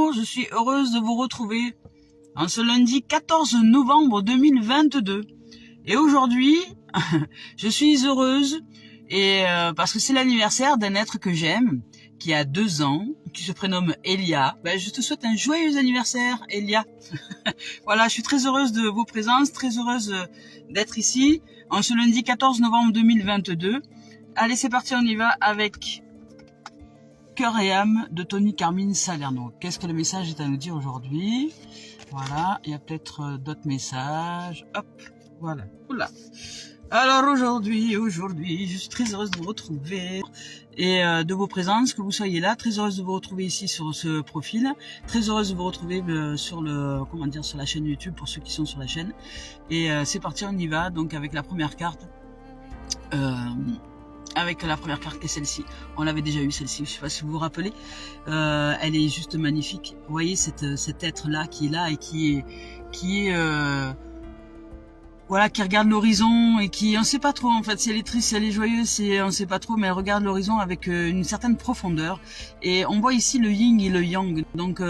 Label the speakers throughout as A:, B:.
A: Bonjour, je suis heureuse de vous retrouver en ce lundi 14 novembre 2022. Et aujourd'hui, je suis heureuse parce que c'est l'anniversaire d'un être que j'aime, qui a 2 ans, qui se prénomme Elia. Je te souhaite un joyeux anniversaire, Elia. Voilà, je suis très heureuse de vos présences, très heureuse d'être ici en ce lundi 14 novembre 2022. Allez, c'est parti, on y va avec Cœur et âme de Tony Carmine Salerno. Qu'est-ce que le message est à nous dire aujourd'hui? Voilà, il y a peut-être d'autres messages. Hop, voilà. Oula. Alors aujourd'hui, je suis très heureuse de vous retrouver et de vos présences, que vous soyez là. Très heureuse de vous retrouver ici sur ce profil. Très heureuse de vous retrouver sur sur la chaîne YouTube pour ceux qui sont sur la chaîne. Et c'est parti, on y va. Donc avec la première carte. Avec la première carte qui est celle-ci. On l'avait déjà eu celle-ci, je sais pas si vous vous rappelez. Elle est juste magnifique. Vous voyez cet être-là qui est là et qui est voilà, qui regarde l'horizon et qui, on sait pas trop en fait si elle est triste, si elle est joyeuse, on sait pas trop, mais elle regarde l'horizon avec une certaine profondeur. Et on voit ici le yin et le yang. Donc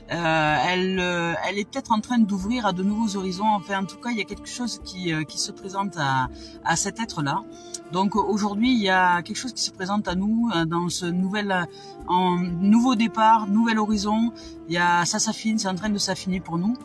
A: elle est peut-être en train d'ouvrir à de nouveaux horizons. Enfin, en tout cas, il y a quelque chose qui se présente à cet être-là. Donc aujourd'hui, il y a quelque chose qui se présente à nous dans ce nouveau départ, nouvel horizon. Il y a ça s'affine, c'est en train de s'affiner pour nous.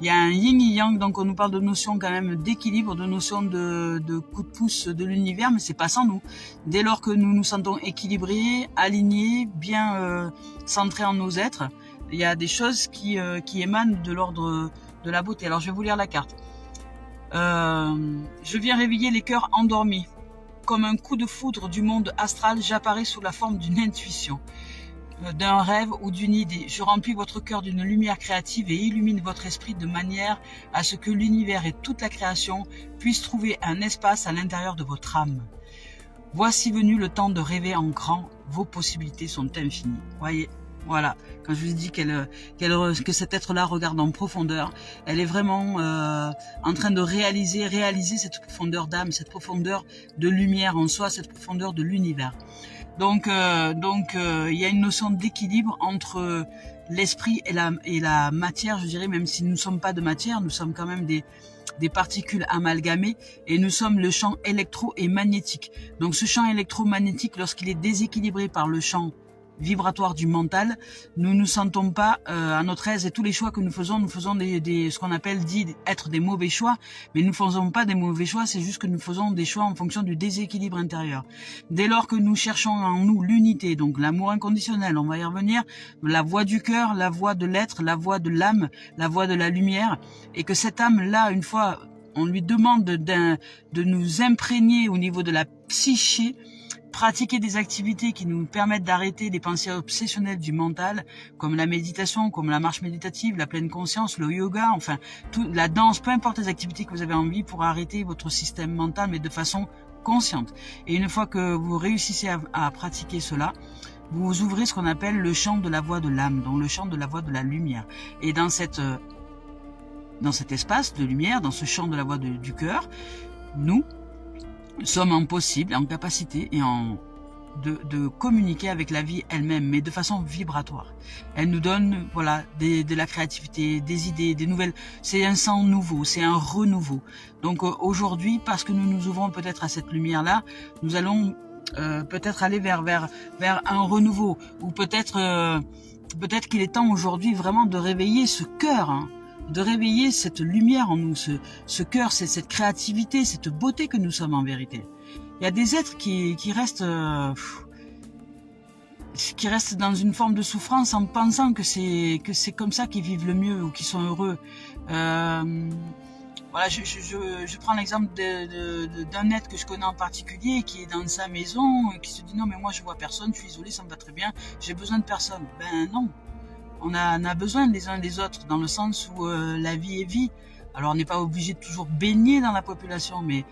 A: Il y a un yin et yang, donc on nous parle de notion quand même d'équilibre, de notion de coup de pouce de l'univers, mais c'est pas sans nous. Dès lors que nous nous sentons équilibrés, alignés, bien centrés en nos êtres, il y a des choses qui émanent de l'ordre de la beauté. Alors je vais vous lire la carte. Je viens réveiller les cœurs endormis. Comme un coup de foudre du monde astral, j'apparais sous la forme d'une intuition, d'un rêve ou d'une idée. Je remplis votre cœur d'une lumière créative et illumine votre esprit de manière à ce que l'univers et toute la création puissent trouver un espace à l'intérieur de votre âme. Voici venu le temps de rêver en grand. Vos possibilités sont infinies. Voyez, voilà. Quand je vous ai dit que cet être-là regarde en profondeur, elle est vraiment en train de réaliser cette profondeur d'âme, cette profondeur de lumière en soi, cette profondeur de l'univers. Donc, il y a une notion d'équilibre entre l'esprit et la matière, je dirais, même si nous ne sommes pas de matière, nous sommes quand même des particules amalgamées et nous sommes le champ électro et magnétique. Donc ce champ électromagnétique, lorsqu'il est déséquilibré par le champ vibratoire du mental, nous ne nous sentons pas à notre aise et tous les choix que nous faisons ce qu'on appelle être des mauvais choix, mais nous ne faisons pas des mauvais choix, c'est juste que nous faisons des choix en fonction du déséquilibre intérieur. Dès lors que nous cherchons en nous l'unité, donc l'amour inconditionnel, on va y revenir, la voix du cœur, la voix de l'être, la voix de l'âme, la voix de la lumière, et que cette âme-là, une fois, on lui demande de nous imprégner au niveau de la psyché, pratiquer des activités qui nous permettent d'arrêter les pensées obsessionnelles du mental, comme la méditation, comme la marche méditative, la pleine conscience, le yoga, enfin, la danse, peu importe les activités que vous avez envie pour arrêter votre système mental, mais de façon consciente. Et une fois que vous réussissez à pratiquer cela, vous ouvrez ce qu'on appelle le champ de la voix de l'âme, donc le champ de la voix de la lumière. Et dans cet espace de lumière, dans ce champ de la voix du cœur, nous sommes en capacité et de communiquer avec la vie elle-même, mais de façon vibratoire. Elle nous donne de la créativité, des idées, des nouvelles. C'est un sang nouveau, c'est un renouveau. Donc aujourd'hui, parce que nous nous ouvrons peut-être à cette lumière-là, nous allons peut-être aller vers un renouveau, ou peut-être qu'il est temps aujourd'hui vraiment de réveiller ce cœur, de réveiller cette lumière en nous, ce cœur, cette créativité, cette beauté que nous sommes en vérité. Il y a des êtres qui restent dans une forme de souffrance en pensant que c'est comme ça qu'ils vivent le mieux ou qu'ils sont heureux. Voilà, je prends l'exemple d'un être que je connais en particulier qui est dans sa maison et qui se dit non mais moi je vois personne, je suis isolé, ça me va très bien, j'ai besoin de personne. Ben non. On a besoin les uns des autres, dans le sens où la vie est vie. Alors on n'est pas obligé de toujours baigner dans la population, mais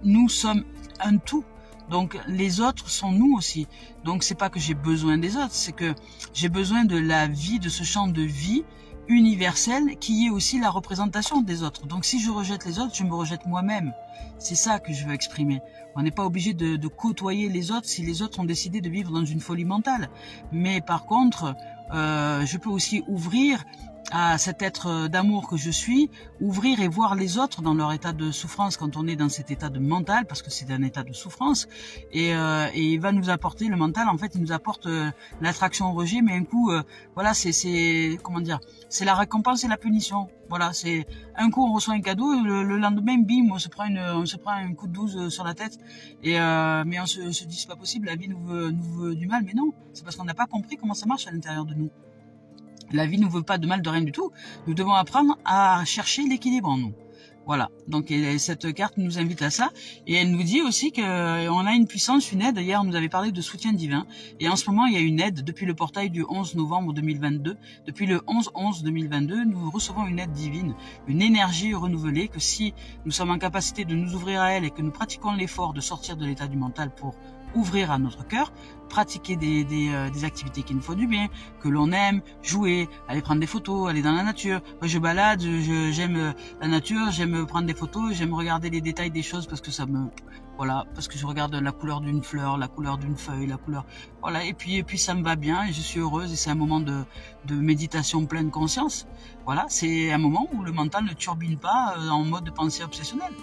A: nous sommes un tout. Donc les autres sont nous aussi. Donc c'est pas que j'ai besoin des autres, c'est que j'ai besoin de la vie, de ce champ de vie universel qui est aussi la représentation des autres. Donc si je rejette les autres, je me rejette moi-même. C'est ça que je veux exprimer. On n'est pas obligé de côtoyer les autres si les autres ont décidé de vivre dans une folie mentale. Mais par contre, je peux aussi ouvrir à cet être d'amour que je suis, ouvrir et voir les autres dans leur état de souffrance quand on est dans cet état de mental, parce que c'est un état de souffrance, et il va nous apporter, le mental en fait il nous apporte l'attraction au rejet, mais un coup voilà, c'est comment dire, c'est la récompense et la punition. Voilà, c'est un coup on reçoit un cadeau, le lendemain bim on se prend un coup de 12 sur la tête, et mais on se dit c'est pas possible, la vie nous veut du mal, mais non, c'est parce qu'on n'a pas compris comment ça marche à l'intérieur de nous. La vie ne veut pas de mal de rien du tout. Nous devons apprendre à chercher l'équilibre en nous. Voilà. Donc cette carte nous invite à ça. Et elle nous dit aussi qu'on a une puissance, une aide. Hier, on nous avait parlé de soutien divin. Et en ce moment, il y a une aide depuis le portail du 11 novembre 2022. Depuis le 11-11-2022, nous recevons une aide divine, une énergie renouvelée que si nous sommes en capacité de nous ouvrir à elle et que nous pratiquons l'effort de sortir de l'état du mental pour ouvrir à notre cœur, pratiquer des activités qui nous font du bien, que l'on aime, jouer, aller prendre des photos, aller dans la nature. Moi, je balade, j'aime la nature, j'aime prendre des photos, j'aime regarder les détails des choses parce que ça me, voilà, parce que je regarde la couleur d'une fleur, la couleur d'une feuille, la couleur, voilà, et puis ça me va bien et je suis heureuse et c'est un moment de méditation pleine conscience. Voilà, c'est un moment où le mental ne turbine pas en mode de pensée obsessionnelle.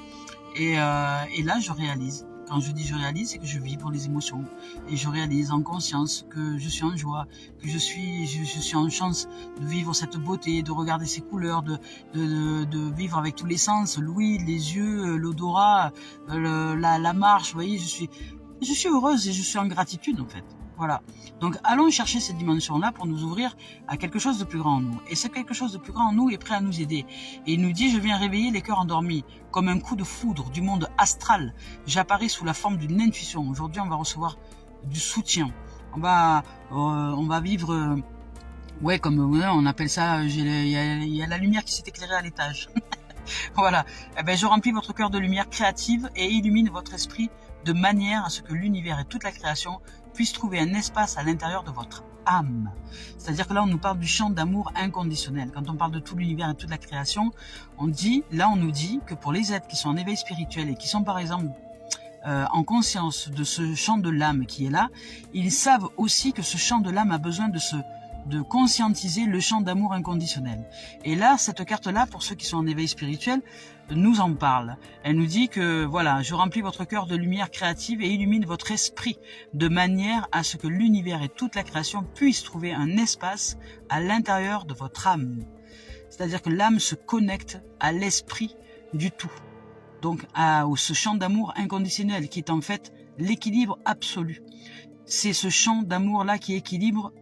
A: Et là, je réalise. Quand je dis je réalise, c'est que je vibre les émotions. Et je réalise en conscience que je suis en joie, que je suis en chance de vivre cette beauté, de regarder ces couleurs, de vivre avec tous les sens, l'ouïe, les yeux, l'odorat, la marche. Vous voyez, je suis heureuse et je suis en gratitude en fait. Voilà. Donc allons chercher cette dimension-là pour nous ouvrir à quelque chose de plus grand en nous. Et ce quelque chose de plus grand en nous est prêt à nous aider. Et il nous dit, je viens réveiller les cœurs endormis. Comme un coup de foudre du monde astral, j'apparais sous la forme d'une intuition. Aujourd'hui, on va recevoir du soutien. On va vivre, ouais, comme on appelle ça, il y a la lumière qui s'est éclairée à l'étage. Voilà. Eh ben, je remplis votre cœur de lumière créative et illumine votre esprit de manière à ce que l'univers et toute la création puissent trouver un espace à l'intérieur de votre âme. C'est-à-dire que là, on nous parle du champ d'amour inconditionnel. Quand on parle de tout l'univers et toute la création, on nous dit que pour les êtres qui sont en éveil spirituel et qui sont par exemple en conscience de ce champ de l'âme qui est là, ils savent aussi que ce champ de l'âme a besoin de conscientiser le champ d'amour inconditionnel. Et là, cette carte-là, pour ceux qui sont en éveil spirituel, nous en parle. Elle nous dit que, voilà, je remplis votre cœur de lumière créative et illumine votre esprit de manière à ce que l'univers et toute la création puissent trouver un espace à l'intérieur de votre âme. C'est-à-dire que l'âme se connecte à l'esprit du tout. Donc, à ce champ d'amour inconditionnel qui est en fait l'équilibre absolu. C'est ce champ d'amour-là qui équilibre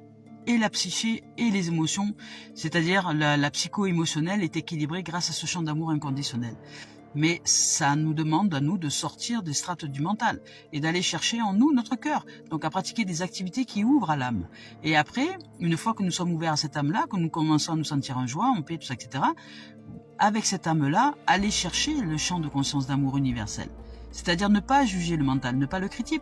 A: et la psyché et les émotions, c'est-à-dire la psycho-émotionnelle est équilibrée grâce à ce champ d'amour inconditionnel. Mais ça nous demande à nous de sortir des strates du mental et d'aller chercher en nous notre cœur, donc à pratiquer des activités qui ouvrent à l'âme. Et après, une fois que nous sommes ouverts à cette âme-là, que nous commençons à nous sentir en joie, en paix, tout ça, etc., avec cette âme-là, aller chercher le champ de conscience d'amour universel. C'est-à-dire ne pas juger le mental, ne pas le critiquer,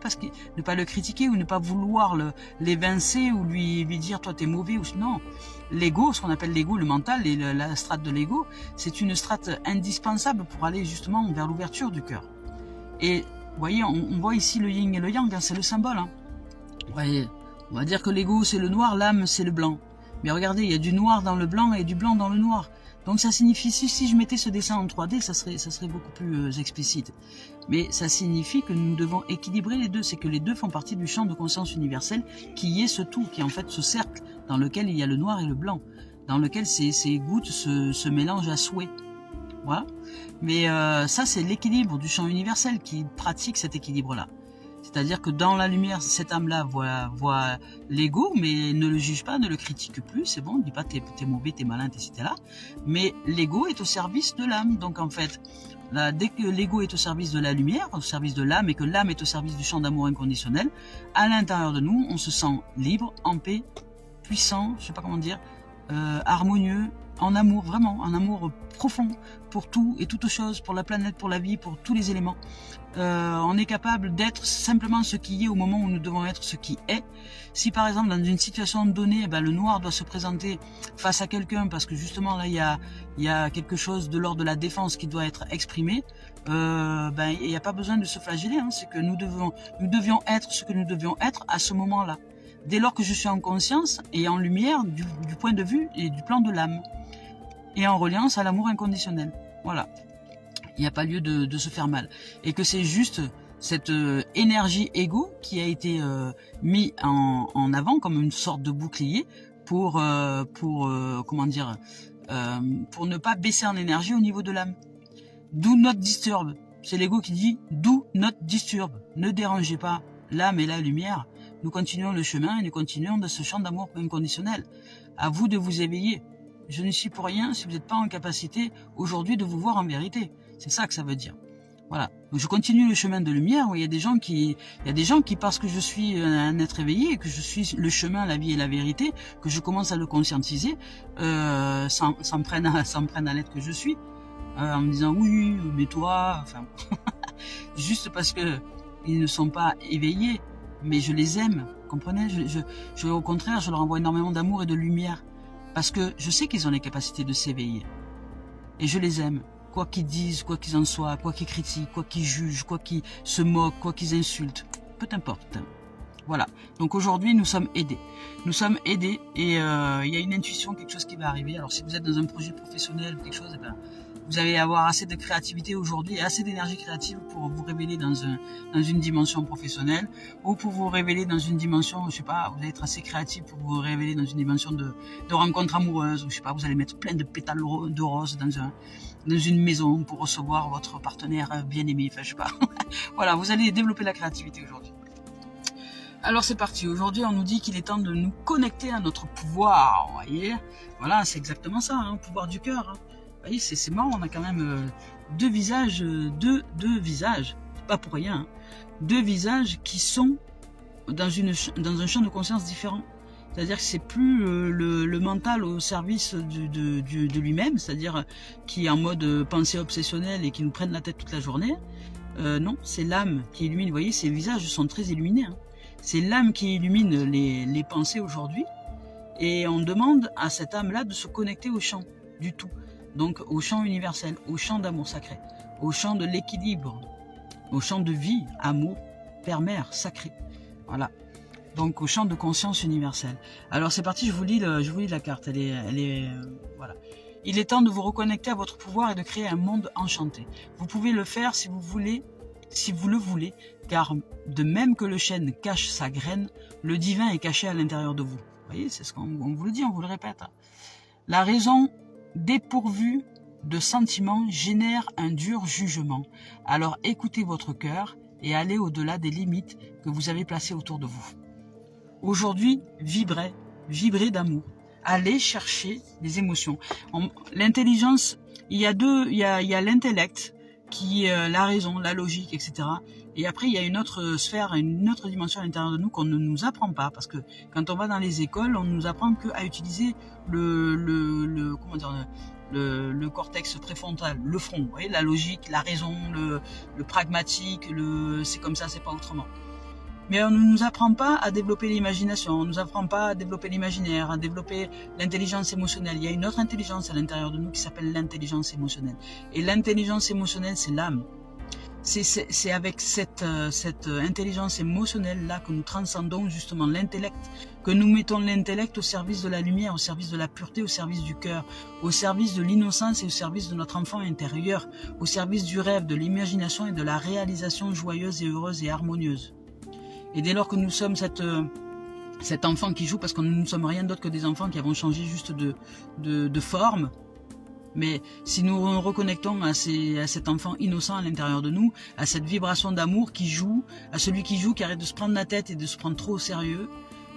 A: ne pas le critiquer ou ne pas vouloir l'évincer ou lui dire toi t'es mauvais ou non. L'ego, ce qu'on appelle l'ego, le mental et la strate de l'ego, c'est une strate indispensable pour aller justement vers l'ouverture du cœur. Et vous voyez, on voit ici le yin et le yang, hein, c'est le symbole. Hein. Vous voyez, on va dire que l'ego c'est le noir, l'âme c'est le blanc. Mais regardez, il y a du noir dans le blanc et du blanc dans le noir. Donc ça signifie, si je mettais ce dessin en 3D, ça serait beaucoup plus explicite. Mais ça signifie que nous devons équilibrer les deux. C'est que les deux font partie du champ de conscience universel qui est ce tout, qui est en fait ce cercle dans lequel il y a le noir et le blanc, dans lequel ces gouttes se mélangent à souhait. Voilà. Mais ça, c'est l'équilibre du champ universel qui pratique cet équilibre-là. C'est-à-dire que dans la lumière, cette âme-là voit l'ego, mais ne le juge pas, ne le critique plus, c'est bon, ne dit pas t'es mauvais, t'es malin, etc. Mais l'ego est au service de l'âme. Donc en fait, là, dès que l'ego est au service de la lumière, au service de l'âme, et que l'âme est au service du champ d'amour inconditionnel, à l'intérieur de nous, on se sent libre, en paix, puissant, je sais pas comment dire, harmonieux, en amour, vraiment, en amour profond pour tout et toute chose, pour la planète, pour la vie, pour tous les éléments. On est capable d'être simplement ce qui est au moment où nous devons être ce qui est. Si par exemple dans une situation donnée, le noir doit se présenter face à quelqu'un parce que justement là il y a quelque chose de l'ordre de la défense qui doit être exprimé, il n'y a pas besoin de se flageller, hein, c'est que nous devions être ce que nous devions être à ce moment-là. dès lors que je suis en conscience et en lumière du point de vue et du plan de l'âme, et en reliance à l'amour inconditionnel. Voilà. Il n'y a pas lieu de se faire mal. Et que c'est juste cette énergie égo qui a été mis en avant comme une sorte de bouclier pour comment dire, pour ne pas baisser en énergie au niveau de l'âme. Do not disturb. C'est l'ego qui dit do not disturb. Ne dérangez pas l'âme et la lumière. Nous continuons le chemin et nous continuons de ce champ d'amour inconditionnel. À vous de vous éveiller. Je ne suis pour rien si vous n'êtes pas en capacité aujourd'hui de vous voir en vérité. C'est ça que ça veut dire. Voilà. Donc je continue le chemin de lumière où il y a des gens qui parce que je suis un être éveillé, que je suis le chemin, la vie et la vérité, que je commence à le conscientiser, s'en prennent à l'être que je suis, en me disant oui, mais toi, enfin, juste parce que ils ne sont pas éveillés, mais je les aime, comprenez, au contraire, je leur envoie énormément d'amour et de lumière, parce que je sais qu'ils ont les capacités de s'éveiller, et je les aime. Quoi qu'ils disent, quoi qu'ils en soient, quoi qu'ils critiquent, quoi qu'ils jugent, quoi qu'ils se moquent, quoi qu'ils insultent, peu importe. Voilà. Donc aujourd'hui, nous sommes aidés. Nous sommes aidés et il y a une intuition, quelque chose qui va arriver. Alors si vous êtes dans un projet professionnel ou quelque chose, eh ben, vous allez avoir assez de créativité aujourd'hui et assez d'énergie créative pour vous révéler dans une dimension professionnelle ou pour vous révéler dans une dimension, je sais pas, vous allez être assez créatif pour vous révéler dans une dimension de rencontre amoureuse ou je sais pas, vous allez mettre plein de pétales de roses dans une maison pour recevoir votre partenaire bien-aimé, enfin je sais pas. Voilà, vous allez développer la créativité aujourd'hui. Alors c'est parti, aujourd'hui on nous dit qu'il est temps de nous connecter à notre pouvoir, vous voyez. Voilà, c'est exactement ça, hein, pouvoir du cœur. Hein. Vous voyez, c'est marrant, on a quand même deux visages, c'est pas pour rien, hein, deux visages qui sont dans un champ de conscience différent. C'est-à-dire que c'est plus le mental au service de lui-même, c'est-à-dire qui est en mode pensée obsessionnelle et qui nous prenne la tête toute la journée. Non, c'est l'âme qui illumine. Vous voyez, ces visages sont très illuminés. Hein. C'est l'âme qui illumine les pensées aujourd'hui. Et on demande à cette âme-là de se connecter au champ du tout. Donc au champ universel, au champ d'amour sacré, au champ de l'équilibre, au champ de vie, amour, père-mère, sacré. Voilà. Donc au champ de conscience universelle. Alors c'est parti, je vous lis la carte. Elle est voilà. Il est temps de vous reconnecter à votre pouvoir et de créer un monde enchanté. Vous pouvez le faire si vous le voulez, car de même que le chêne cache sa graine, le divin est caché à l'intérieur de vous. Vous voyez, c'est ce qu'on vous le dit, on vous le répète. La raison dépourvue de sentiments génère un dur jugement. Alors écoutez votre cœur et allez au-delà des limites que vous avez placées autour de vous. Aujourd'hui, vibrez d'amour. Allez chercher des émotions. L'intelligence, il y a l'intellect, qui est la raison, la logique, etc. Et après, il y a une autre sphère, une autre dimension à l'intérieur de nous qu'on ne nous apprend pas. Parce que quand on va dans les écoles, on ne nous apprend qu'à utiliser le cortex préfrontal, le front. Vous voyez, la logique, la raison, le pragmatique, c'est comme ça, c'est pas autrement. Mais on ne nous apprend pas à développer l'imagination, on ne nous apprend pas à développer l'imaginaire, à développer l'intelligence émotionnelle. Il y a une autre intelligence à l'intérieur de nous qui s'appelle l'intelligence émotionnelle. Et l'intelligence émotionnelle, c'est l'âme. C'est avec cette intelligence émotionnelle-là que nous transcendons justement l'intellect, que nous mettons l'intellect au service de la lumière, au service de la pureté, au service du cœur, au service de l'innocence et au service de notre enfant intérieur, au service du rêve, de l'imagination et de la réalisation joyeuse et heureuse et harmonieuse. Et dès lors que nous sommes cet enfant qui joue, parce que nous ne sommes rien d'autre que des enfants qui avons changé juste de forme, mais si nous nous reconnectons à cet enfant innocent à l'intérieur de nous, à cette vibration d'amour qui joue, à celui qui joue, qui arrête de se prendre la tête et de se prendre trop au sérieux,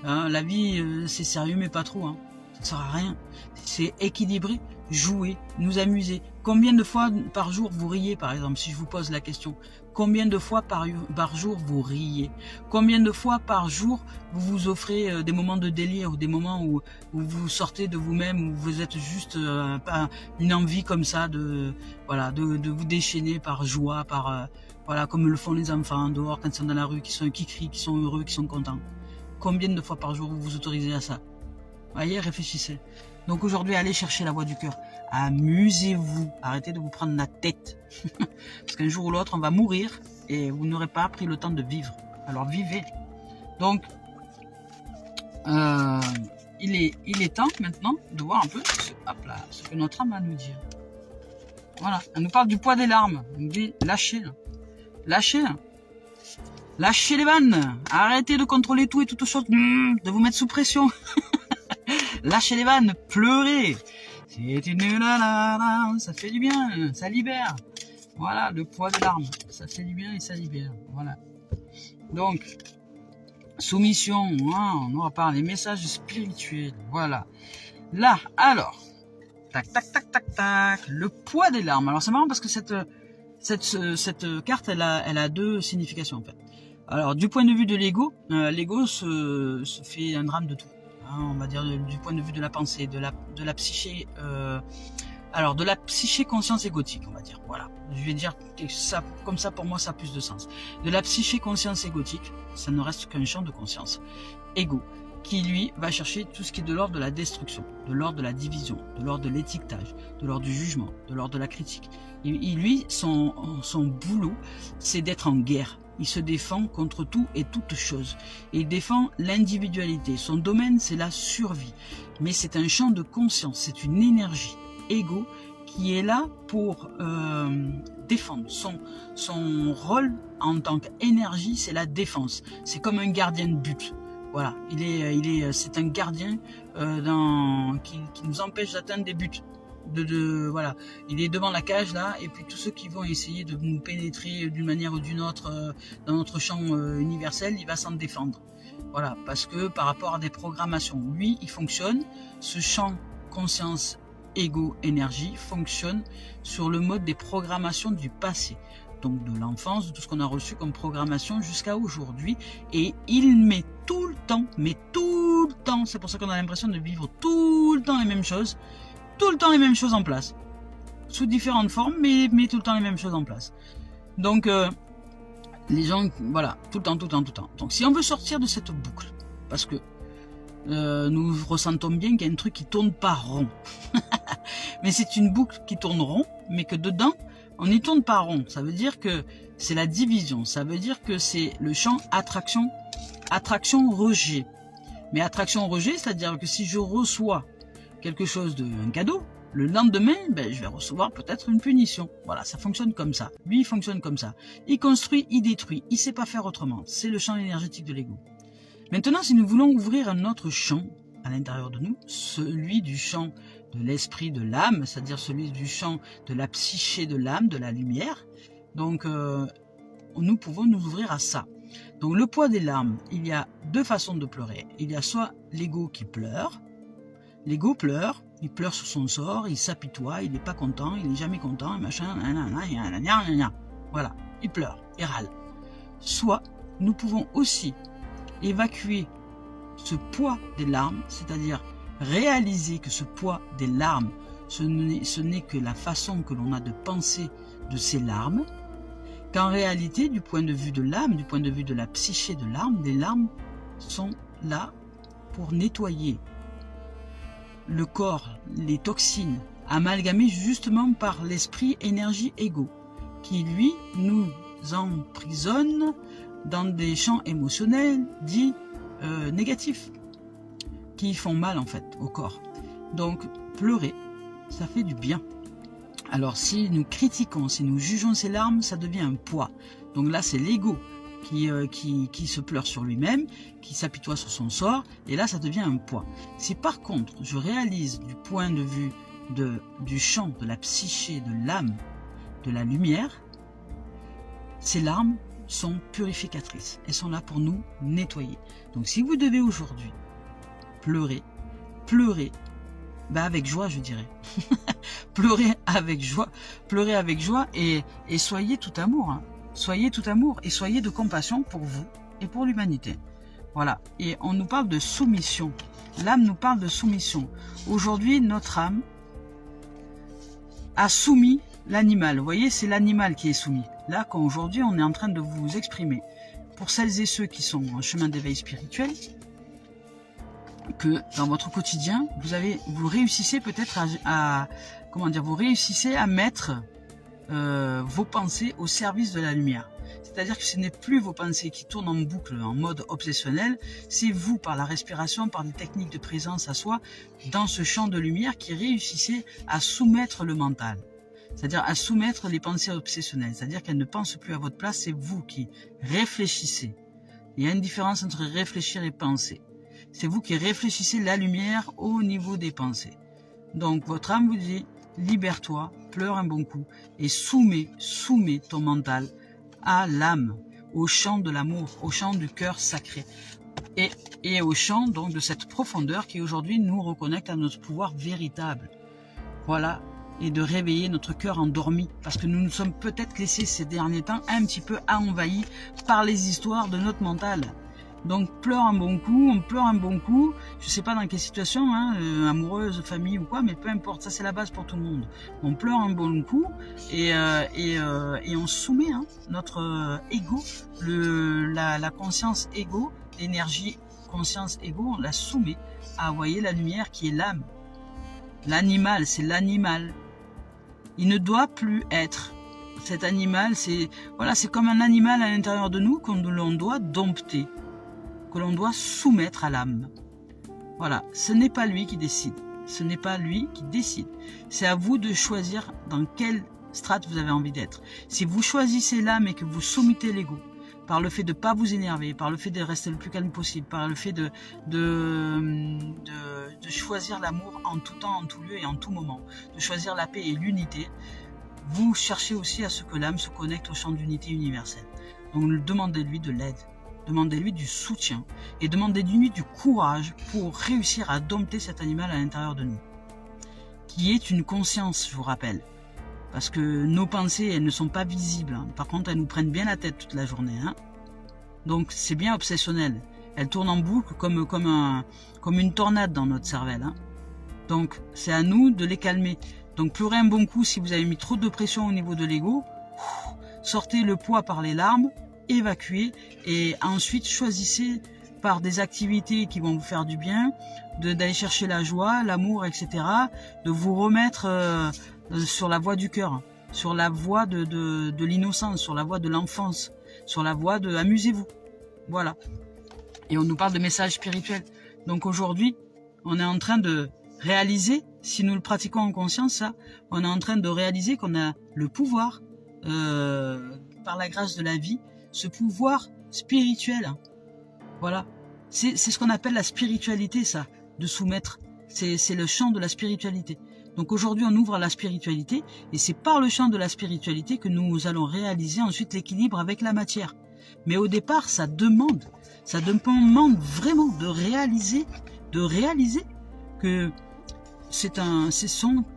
A: hein, la vie c'est sérieux mais pas trop, hein, ça ne sert à rien, c'est équilibré, jouer, nous amuser. Combien de fois par jour vous riez, par exemple, si je vous pose la question? Combien de fois par jour vous riez? Combien de fois par jour vous vous offrez des moments de délire ou des moments où vous sortez de vous-même, où vous êtes juste une envie comme ça de vous déchaîner par joie, voilà, comme le font les enfants dehors quand ils sont dans la rue, qui crient, qui sont heureux, qui sont contents. Combien de fois par jour vous vous autorisez à ça? Voyez, réfléchissez. Donc aujourd'hui, allez chercher la voix du cœur. Amusez-vous. Arrêtez de vous prendre la tête. Parce qu'un jour ou l'autre, on va mourir et vous n'aurez pas pris le temps de vivre. Alors vivez. Donc, il est temps maintenant de voir un peu hop là, ce que notre âme a à nous dire. Voilà, elle nous parle du poids des larmes. Elle nous dit lâchez, lâchez, lâchez les vannes. Arrêtez de contrôler tout et toutes choses, de vous mettre sous pression. Lâchez les vannes, pleurez. C'est une ça fait du bien, ça libère. Voilà, le poids des larmes, ça fait du bien et ça libère. Voilà. Donc, soumission, hein, on aura parlé, messages spirituels. Voilà. Là, alors. Tac, tac, tac, tac, tac. Le poids des larmes. Alors c'est marrant parce que cette carte, elle a deux significations en fait. Alors du point de vue de l'ego, l'ego se fait un drame de tout. Hein, on va dire du point de vue de la pensée, de la psyché. Alors de la psyché conscience égotique, on va dire. Voilà. Je vais dire que ça, comme ça pour moi ça a plus de sens. De la psyché conscience égotique, ça ne reste qu'un champ de conscience. Ego. Qui lui va chercher tout ce qui est de l'ordre de la destruction, de l'ordre de la division, de l'ordre de l'étiquetage, de l'ordre du jugement, de l'ordre de la critique. Et lui, son boulot, c'est d'être en guerre. Il se défend contre tout et toute chose. Et il défend l'individualité. Son domaine, c'est la survie. Mais c'est un champ de conscience, c'est une énergie, ego, qui est là pour défendre. Son rôle en tant qu'énergie, c'est la défense. C'est comme un gardien de but. Voilà, c'est un gardien qui nous empêche d'atteindre des buts. Voilà, il est devant la cage là, et puis tous ceux qui vont essayer de nous pénétrer d'une manière ou d'une autre dans notre champ universel, il va s'en défendre. Voilà, parce que par rapport à des programmations, lui, il fonctionne. Ce champ conscience, ego, énergie fonctionne sur le mode des programmations du passé. Donc de l'enfance, de tout ce qu'on a reçu comme programmation jusqu'à aujourd'hui, et il met tout le temps, c'est pour ça qu'on a l'impression de vivre tout le temps les mêmes choses, en place, sous différentes formes, mais tout le temps les mêmes choses en place. Donc les gens, voilà, tout le temps. Donc si on veut sortir de cette boucle, parce que nous ressentons bien qu'il y a un truc qui tourne pas rond, mais c'est une boucle qui tourne rond, mais que dedans, on n'y tourne pas rond. Ça veut dire que c'est la division. Ça veut dire que c'est le champ attraction-rejet. Mais attraction-rejet, c'est-à-dire que si je reçois quelque chose un cadeau, le lendemain, je vais recevoir peut-être une punition. Voilà, ça fonctionne comme ça. Lui, il fonctionne comme ça. Il construit, il détruit. Il sait pas faire autrement. C'est le champ énergétique de l'ego. Maintenant, si nous voulons ouvrir un autre champ à l'intérieur de nous, celui du champ de l'esprit de l'âme, c'est-à-dire celui du champ de la psyché de l'âme, de la lumière. Donc, nous pouvons nous ouvrir à ça. Donc, le poids des larmes, il y a deux façons de pleurer. Il y a soit l'ego qui pleure. L'ego pleure, il pleure sur son sort, il s'apitoie, il n'est pas content, il n'est jamais content, machin, voilà, il pleure, il râle. Soit, nous pouvons aussi évacuer ce poids des larmes, c'est-à-dire réaliser que ce poids des larmes, ce n'est que la façon que l'on a de penser de ces larmes, qu'en réalité, du point de vue de l'âme, du point de vue de la psyché de l'âme, les larmes sont là pour nettoyer le corps, les toxines, amalgamées justement par l'esprit énergie ego, qui lui nous emprisonne dans des champs émotionnels dits négatifs, qui font mal en fait au corps. Donc pleurer, ça fait du bien. Alors si nous critiquons, si nous jugeons ces larmes, ça devient un poids. Donc là c'est l'ego qui se pleure sur lui-même, qui s'apitoie sur son sort, et là ça devient un poids. Si par contre je réalise du point de vue du champ de la psyché, de l'âme, de la lumière, ces larmes sont purificatrices. Elles sont là pour nous nettoyer. Donc si vous devez aujourd'hui pleurer avec joie, je dirais. Pleurez avec joie et soyez tout amour. Hein. Soyez tout amour et soyez de compassion pour vous et pour l'humanité. Voilà. Et on nous parle de soumission. L'âme nous parle de soumission. Aujourd'hui, notre âme a soumis l'animal. Vous voyez, c'est l'animal qui est soumis. Là, quand aujourd'hui, on est en train de vous exprimer, pour celles et ceux qui sont en chemin d'éveil spirituel, que dans votre quotidien, vous réussissez peut-être vous réussissez à mettre vos pensées au service de la lumière. C'est-à-dire que ce n'est plus vos pensées qui tournent en boucle, en mode obsessionnel, c'est vous, par la respiration, par des techniques de présence à soi, dans ce champ de lumière, qui réussissez à soumettre le mental. C'est-à-dire à soumettre les pensées obsessionnelles. C'est-à-dire qu'elles ne pensent plus à votre place, c'est vous qui réfléchissez. Il y a une différence entre réfléchir et penser. C'est vous qui réfléchissez la lumière au niveau des pensées. Donc votre âme vous dit, libère-toi, pleure un bon coup et soumets ton mental à l'âme, au chant de l'amour, au chant du cœur sacré et au chant donc de cette profondeur qui aujourd'hui nous reconnecte à notre pouvoir véritable. Voilà, et de réveiller notre cœur endormi, parce que nous nous sommes peut-être laissés ces derniers temps un petit peu envahis par les histoires de notre mental. Donc pleure un bon coup, on pleure un bon coup, je sais pas dans quelle situation, amoureuse, famille ou quoi, mais peu importe, ça c'est la base pour tout le monde. On pleure un bon coup et on soumet notre ego, la conscience ego, l'énergie conscience ego, on la soumet à envoyer la lumière qui est l'âme. L'animal, c'est l'animal. Il ne doit plus être. Cet animal, c'est comme un animal à l'intérieur de nous qu'on doit dompter, que l'on doit soumettre à l'âme. Voilà, ce n'est pas lui qui décide. Ce n'est pas lui qui décide. C'est à vous de choisir dans quelle strate vous avez envie d'être. Si vous choisissez l'âme et que vous soumettez l'ego, par le fait de ne pas vous énerver, par le fait de rester le plus calme possible, par le fait de choisir l'amour en tout temps, en tout lieu et en tout moment, de choisir la paix et l'unité, vous cherchez aussi à ce que l'âme se connecte au champ d'unité universelle. Donc demandez-lui de l'aide. Demandez-lui du soutien et demandez-lui du courage pour réussir à dompter cet animal à l'intérieur de nous, qui est une conscience, je vous rappelle, parce que nos pensées, elles ne sont pas visibles. Par contre, elles nous prennent bien la tête toute la journée. Donc, c'est bien obsessionnel. Elles tournent en boucle comme une tornade dans notre cervelle. Donc, c'est à nous de les calmer. Donc, pleurez un bon coup si vous avez mis trop de pression au niveau de l'ego. Sortez le poids par les larmes, évacuez et ensuite choisissez par des activités qui vont vous faire du bien, d'aller chercher la joie, l'amour, etc., de vous remettre sur la voie du cœur, sur la voie de l'innocence, sur la voie de l'enfance, sur la voie de amusez-vous. Voilà. Et on nous parle de messages spirituels. Donc aujourd'hui, on est en train de réaliser, si nous le pratiquons en conscience, ça, on est en train de réaliser qu'on a le pouvoir, par la grâce de la vie, ce pouvoir spirituel. Voilà. C'est ce qu'on appelle la spiritualité, ça, de soumettre. C'est le champ de la spiritualité. Donc aujourd'hui, on ouvre à la spiritualité, et c'est par le champ de la spiritualité que nous allons réaliser ensuite l'équilibre avec la matière. Mais au départ, ça demande vraiment de réaliser que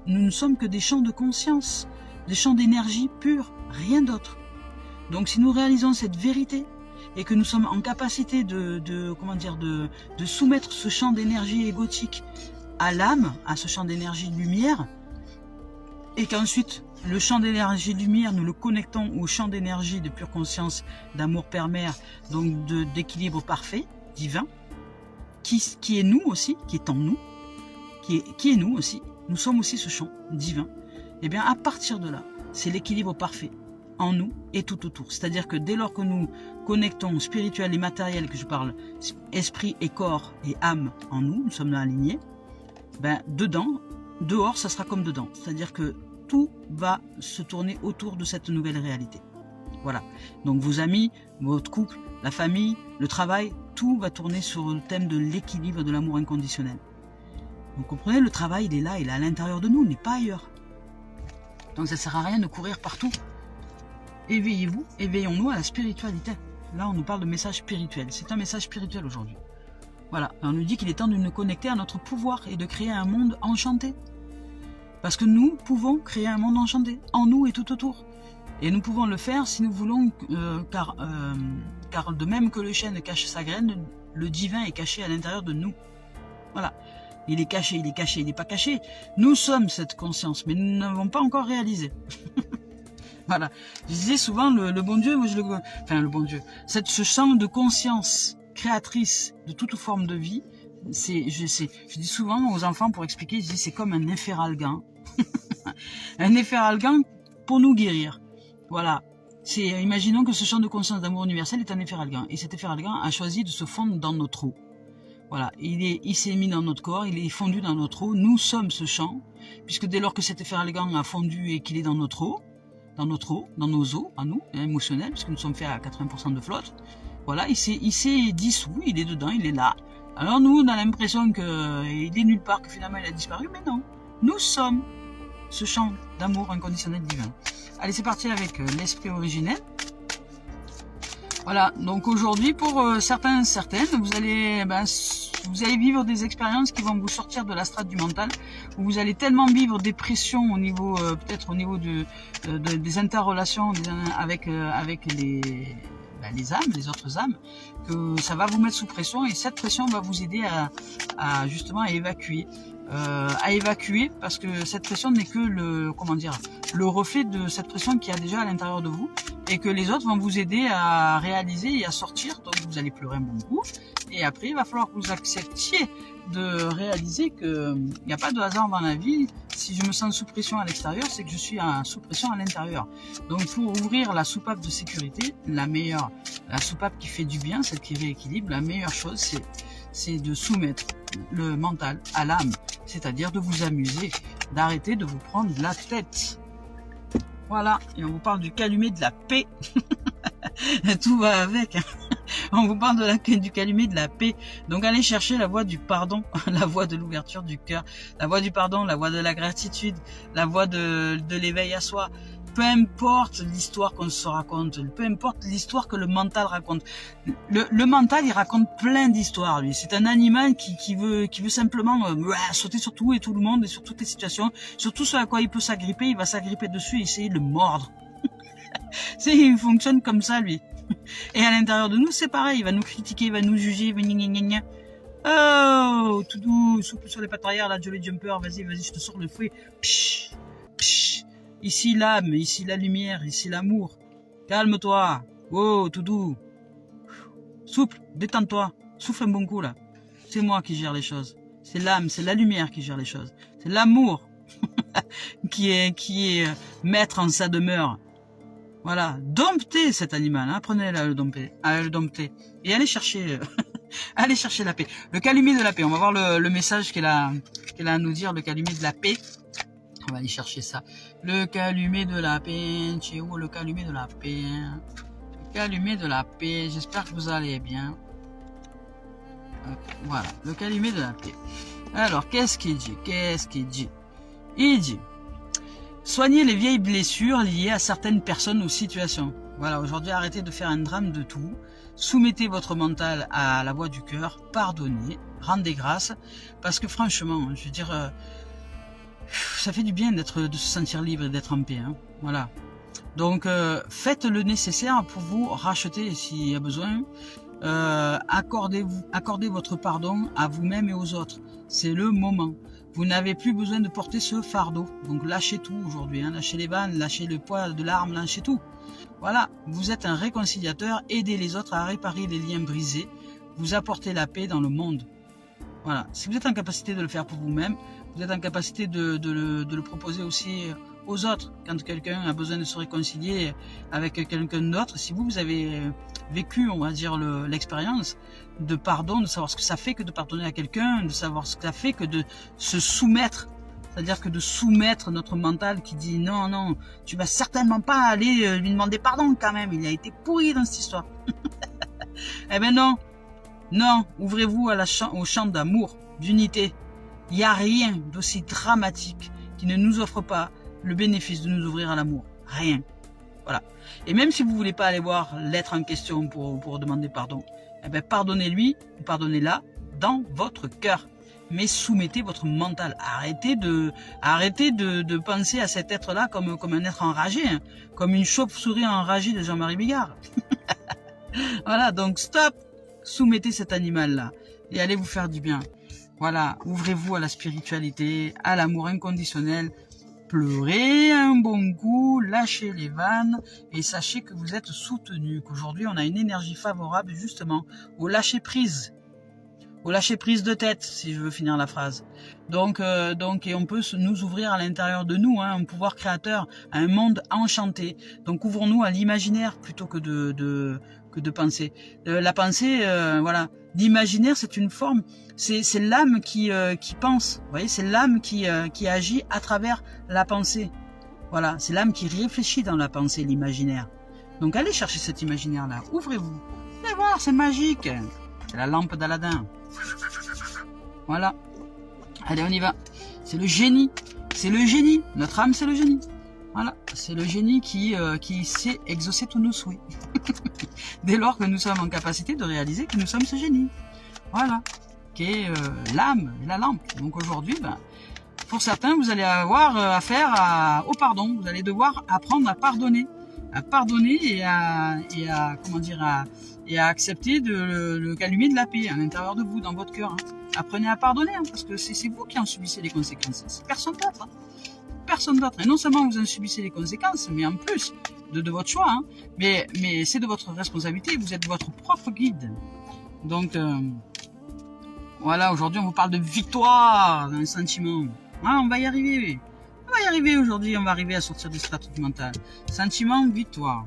A: nous ne sommes que des champs de conscience, des champs d'énergie pure, rien d'autre. Donc si nous réalisons cette vérité, et que nous sommes en capacité de soumettre ce champ d'énergie égotique à l'âme, à ce champ d'énergie lumière, et qu'ensuite le champ d'énergie lumière, nous le connectons au champ d'énergie de pure conscience, d'amour père-mère, donc d'équilibre parfait, divin, qui est nous aussi, qui est en nous, qui est nous aussi, nous sommes aussi ce champ divin. Et bien à partir de là, c'est l'équilibre parfait en nous et tout autour. C'est-à-dire que dès lors que nous connectons spirituel et matériel, que je parle, esprit et corps et âme en nous, nous sommes là alignés, ben dehors, ça sera comme dedans. C'est-à-dire que tout va se tourner autour de cette nouvelle réalité. Voilà. Donc vos amis, votre couple, la famille, le travail, tout va tourner sur le thème de l'équilibre de l'amour inconditionnel. Donc comprenez, le travail, il est à l'intérieur de nous, il n'est pas ailleurs. Donc ça ne sert à rien de courir partout. Éveillez-vous, éveillons-nous à la spiritualité. Là, on nous parle de message spirituel. C'est un message spirituel aujourd'hui. Voilà, on nous dit qu'il est temps de nous connecter à notre pouvoir et de créer un monde enchanté. Parce que nous pouvons créer un monde enchanté, en nous et tout autour. Et nous pouvons le faire si nous voulons, car de même que le chêne cache sa graine, le divin est caché à l'intérieur de nous. Voilà. Il est caché, il n'est pas caché. Nous sommes cette conscience, mais nous n'avons pas encore réalisé. Voilà. Je disais souvent, le bon Dieu, le bon Dieu, ce champ de conscience créatrice de toute forme de vie, je dis souvent aux enfants pour expliquer, je dis c'est comme un néphéralgan. Un néphéralgan pour nous guérir. Voilà. Imaginons que ce champ de conscience d'amour universel est un efferalgan. Et cet efferalgan a choisi de se fondre dans notre eau. Voilà, il s'est mis dans notre corps, il est fondu dans notre eau. Nous sommes ce champ, puisque dès lors que cet efferalgan a fondu et qu'il est dans notre eau, dans nos eaux, à nous, émotionnels, puisque nous sommes faits à 80% de flotte, voilà, il s'est dissous, il est dedans, il est là. Alors nous, on a l'impression qu'il est nulle part, que finalement il a disparu, mais non. Nous sommes ce champ d'amour inconditionnel divin. Allez, c'est parti avec l'esprit originel. Voilà, donc aujourd'hui, pour certaines, vous allez vivre des expériences qui vont vous sortir de la strate du mental, où vous allez tellement vivre des pressions au niveau, peut-être au niveau des interrelations avec les âmes, les autres âmes, que ça va vous mettre sous pression, et cette pression va vous aider justement à évacuer. Parce que cette pression n'est que le reflet de cette pression qu'il y a déjà à l'intérieur de vous, et que les autres vont vous aider à réaliser et à sortir. Donc vous allez pleurer un bon coup, et après il va falloir que vous acceptiez de réaliser qu'il n'y a pas de hasard dans la vie. Si je me sens sous pression à l'extérieur, c'est que je suis sous pression à l'intérieur. Donc pour ouvrir la soupape de sécurité, la soupape qui fait du bien, celle qui rééquilibre, la meilleure chose c'est de soumettre le mental à l'âme, c'est-à-dire de vous amuser, d'arrêter de vous prendre la tête. Voilà, et on vous parle du calumet de la paix. Tout va avec. On vous parle du calumet de la paix. Donc allez chercher la voie du pardon, la voie de l'ouverture du cœur, la voie du pardon, la voie de la gratitude, la voie de l'éveil à soi. Peu importe l'histoire qu'on se raconte, peu importe l'histoire que le mental raconte. Le mental, il raconte plein d'histoires, lui. C'est un animal qui veut simplement sauter sur tout et tout le monde et sur toutes les situations. Sur tout ce à quoi il peut s'agripper, il va s'agripper dessus et essayer de le mordre. Il fonctionne comme ça, lui. Et à l'intérieur de nous, c'est pareil. Il va nous critiquer, il va nous juger, il va gna. Oh, tout doux, souple sur les pattes arrière, là, Jolly Jumper, vas-y, je te sors le fouet. Psh, psh. Ici l'âme, ici la lumière, ici l'amour. Calme-toi. Oh, tout doux. Souple, détends-toi. Souffle un bon coup, là. C'est moi qui gère les choses. C'est l'âme, c'est la lumière qui gère les choses. C'est l'amour qui est maître en sa demeure. Voilà. Domptez cet animal, hein. Prenez-le à le dompter. Et allez chercher, allez chercher la paix. Le calumet de la paix. On va voir le message qu'elle a à nous dire, le calumet de la paix. On va aller chercher ça. Le calumet de la paix. C'est où le calumet de la paix? Le calumet de la paix. J'espère que vous allez bien. Voilà. Le calumet de la paix. Alors, qu'est-ce qu'il dit? Il dit, soignez les vieilles blessures liées à certaines personnes ou situations. Voilà. Aujourd'hui, arrêtez de faire un drame de tout. Soumettez votre mental à la voix du cœur. Pardonnez. Rendez grâce. Parce que franchement, je veux dire... ça fait du bien de se sentir libre et d'être en paix. Hein. Voilà. Donc, faites le nécessaire pour vous racheter s'il y a besoin. Accordez votre pardon à vous-même et aux autres. C'est le moment. Vous n'avez plus besoin de porter ce fardeau. Donc, lâchez tout aujourd'hui. Hein. Lâchez les vannes, lâchez le poids de l'arme, lâchez tout. Voilà. Vous êtes un réconciliateur. Aidez les autres à réparer les liens brisés. Vous apportez la paix dans le monde. Voilà. Si vous êtes en capacité de le faire pour vous-même, vous êtes en capacité de le proposer aussi aux autres. Quand quelqu'un a besoin de se réconcilier avec quelqu'un d'autre, si vous avez vécu, on va dire, l'expérience de pardon, de savoir ce que ça fait que de pardonner à quelqu'un, de savoir ce que ça fait que de se soumettre, c'est-à-dire que de soumettre notre mental qui dit non, non, tu vas certainement pas aller lui demander pardon quand même, il a été pourri dans cette histoire. Eh ben non, non, ouvrez-vous au champ d'amour, d'unité. Il n'y a rien d'aussi dramatique qui ne nous offre pas le bénéfice de nous ouvrir à l'amour. Rien. Voilà. Et même si vous ne voulez pas aller voir l'être en question pour demander pardon, eh ben pardonnez-lui ou pardonnez-la dans votre cœur. Mais soumettez votre mental. Arrêtez de penser à cet être-là comme un être enragé, hein, comme une chauve-souris enragée de Jean-Marie Bigard. Voilà, donc stop. Soumettez cet animal-là et allez vous faire du bien. Voilà, ouvrez-vous à la spiritualité, à l'amour inconditionnel. Pleurez un bon coup, lâchez les vannes et sachez que vous êtes soutenu, qu'aujourd'hui on a une énergie favorable justement au lâcher prise. au lâcher prise de tête, si je veux finir la phrase. Donc, et on peut nous ouvrir à l'intérieur de nous, hein, un pouvoir créateur, à un monde enchanté. Donc, ouvrons-nous à l'imaginaire plutôt que de penser. La pensée, voilà, l'imaginaire, c'est une forme, c'est l'âme qui pense. Vous voyez, c'est l'âme qui agit à travers la pensée. Voilà, c'est l'âme qui réfléchit dans la pensée, l'imaginaire. Donc, allez chercher cet imaginaire-là, ouvrez-vous. Allez voir, c'est magique. C'est la lampe d'Aladin. Voilà. Allez, on y va. C'est le génie. C'est le génie. Notre âme, c'est le génie. Voilà. C'est le génie qui sait exaucer tous nos souhaits. Dès lors que nous sommes en capacité de réaliser que nous sommes ce génie. Voilà. Qui est l'âme et la lampe. Donc aujourd'hui, pour certains, vous allez avoir affaire au pardon. Vous allez devoir apprendre à pardonner. À pardonner et à accepter de calumer de la paix à l'intérieur de vous, dans votre cœur. Hein. Apprenez à pardonner, hein, parce que c'est vous qui en subissez les conséquences. C'est personne d'autre. Hein. Personne d'autre. Et non seulement vous en subissez les conséquences, mais en plus de votre choix. Hein, mais c'est de votre responsabilité. Vous êtes votre propre guide. Donc, voilà, aujourd'hui, on vous parle de victoire, d'un sentiment. Hein, on va y arriver. On va y arriver aujourd'hui, on va arriver à sortir du strates du mental. Sentiment, victoire.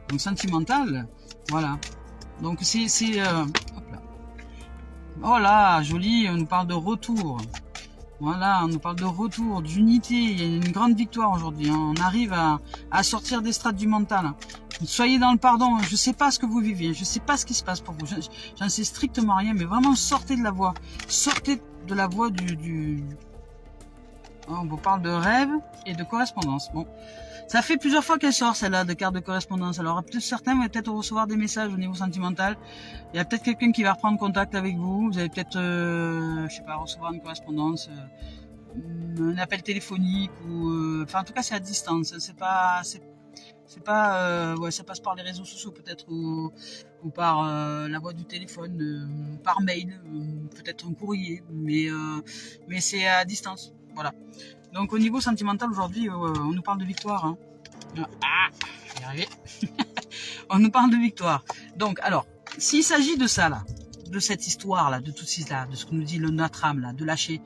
A: Donc sentimental, voilà. Donc c'est hop là. Oh là, joli, on nous parle de retour. Voilà, on nous parle de retour, d'unité. Il y a une grande victoire aujourd'hui. Hein. On arrive à sortir des strates du mental. Hein. Soyez dans le pardon. Je ne sais pas ce que vous vivez. Je ne sais pas ce qui se passe pour vous. J'en sais strictement rien. Mais vraiment, sortez de la voie. Sortez de la voie du... On vous parle de rêve et de correspondance. Bon, ça fait plusieurs fois qu'elle sort celle-là de carte de correspondance. Alors peut-être certains vont peut-être recevoir des messages au niveau sentimental. Il y a peut-être quelqu'un qui va reprendre contact avec vous. Vous allez peut-être, je sais pas, recevoir une correspondance, un appel téléphonique ou, enfin en tout cas c'est à distance. C'est pas, ouais, ça passe par les réseaux sociaux peut-être ou par la voie du téléphone, par mail, peut-être un courrier, mais c'est à distance. Voilà. Donc au niveau sentimental aujourd'hui, on nous parle de victoire. Hein. Ah, je vais y arriver. On nous parle de victoire. Donc alors, s'il s'agit de ça là, de cette histoire là, de tout ça, de ce que nous dit notre âme là, de lâcher